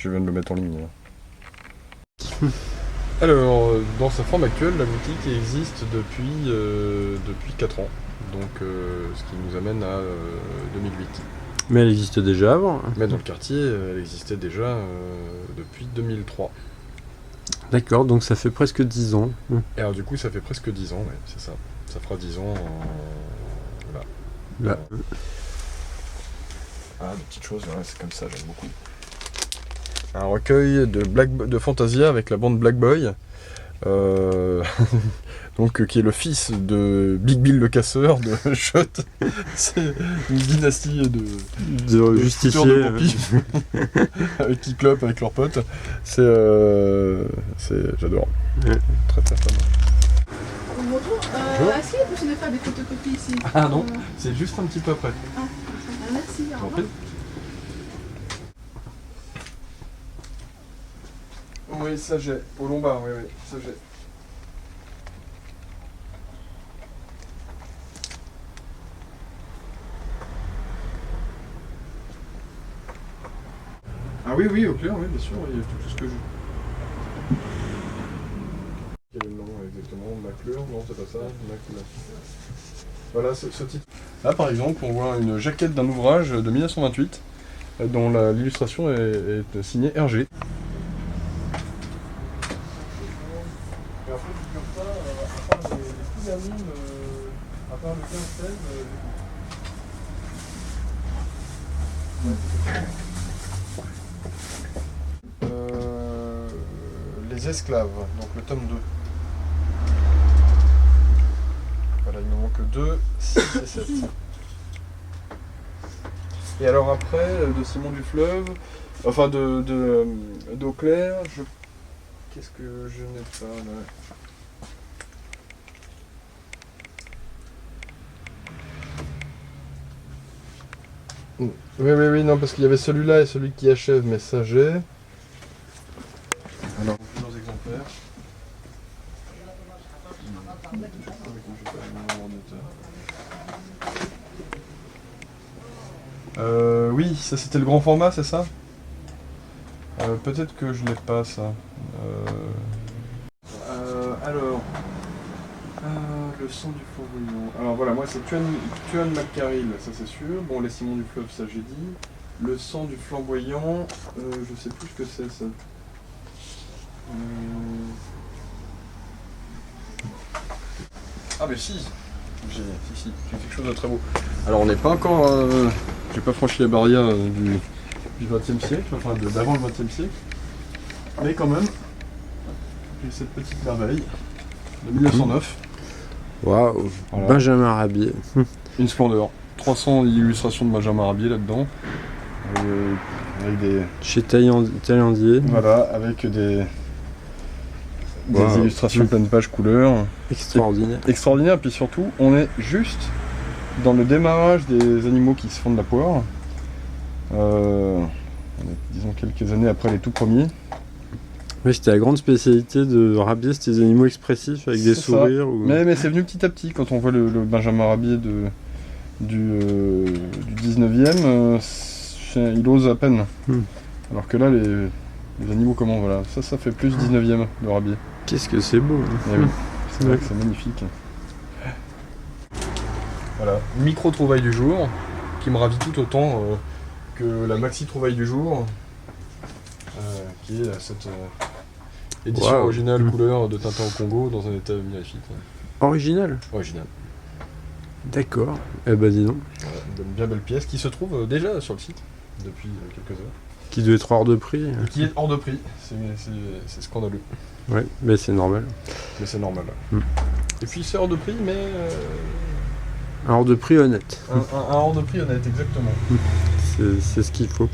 Je viens de le mettre en ligne. Alors, dans sa forme actuelle, la boutique existe depuis 4 ans. Donc, ce qui nous amène à 2008. Mais elle existe déjà avant. Mais dans le quartier, elle existait déjà depuis 2003. D'accord, donc ça fait presque 10 ans. Et alors du coup, ça fait presque 10 ans, ouais, c'est ça. Ça fera 10 ans Là. Ah, des petites choses, ouais, c'est comme ça, j'aime beaucoup. Un recueil de Fantasia avec la bande Black Boy. Donc, qui est le fils de Big Bill le casseur de Shot. C'est une dynastie de justifier fouteurs de pompiers avec qui clopent avec leurs potes. J'adore. Ouais. Très très fan. Bonjour. Est-ce qu'il est possible de faire des photocopies ici? Ah non, c'est juste un petit peu après. Ah, merci. Au revoir. Oui, ça j'ai. Au Lombard, oui, ça j'ai. Ah oui, au clair, oui, bien sûr, il y a tout ce que je... Quel est le nom exactement? McClure? Non, c'est pas ça. McClure. Voilà, ce titre. Là, par exemple, on voit une jaquette d'un ouvrage de 1928, dont l'illustration est signée Hergé. Et après, figure ça, à part les petits animes, à part le 15-16, les esclaves, donc le tome 2. Voilà, il me manque 2, 6 et 7. Et alors après, de Simon du Fleuve, enfin d'Auclair, qu'est-ce que je n'ai pas là? Oui, non, parce qu'il y avait celui-là et celui qui achève, mais ça j'ai. Alors, plusieurs exemplaires. Oui, ça c'était le grand format, c'est ça? Peut-être que je l'ai pas, ça. Alors... le sang du flamboyant. Alors voilà, moi c'est Tuan McCarrill, ça c'est sûr. Bon, les Simons du Fleuve, ça j'ai dit. Le sang du flamboyant, je sais plus ce que c'est, ça. Ah mais si, j'ai quelque chose de très beau. Alors on n'est pas encore... j'ai pas franchi la barrière du XXe siècle, enfin d'avant le XXe siècle. Mais quand même, j'ai cette petite merveille de 1909. Waouh, Voilà. Benjamin Rabier. Une splendeur. 300 illustrations de Benjamin Rabier là-dedans. Avec des... Chez Taillandier. Voilà, avec des illustrations pleine page couleur. Extraordinaire. Extraordinaire, puis surtout, on est juste dans le démarrage des animaux qui se font de la poire. On est, disons, quelques années après les tout premiers. Oui, c'était la grande spécialité de Rabier, c'était des animaux expressifs avec des sourires. Ou... Mais c'est venu petit à petit, quand on voit le Benjamin Rabier du 19e, il ose à peine. Alors que là, les animaux comment, voilà, ça fait plus 19e de Rabier. Qu'est-ce que c'est beau. Eh oui, c'est vrai que c'est magnifique. Voilà, micro-trouvaille du jour, qui me ravit tout autant que la maxi-trouvaille du jour, qui est cette édition originale couleur de Tintin au Congo dans un état magnifique. Original? Original. D'accord, eh ben dis donc. Voilà, une bien belle pièce qui se trouve déjà sur le site depuis quelques heures. Qui doit être hors de prix. Et qui est hors de prix, c'est scandaleux. Ouais, mais c'est normal. Mais c'est normal. Et puis c'est hors de prix, mais... Un hors de prix honnête. Un hors de prix honnête, exactement. C'est ce qu'il faut.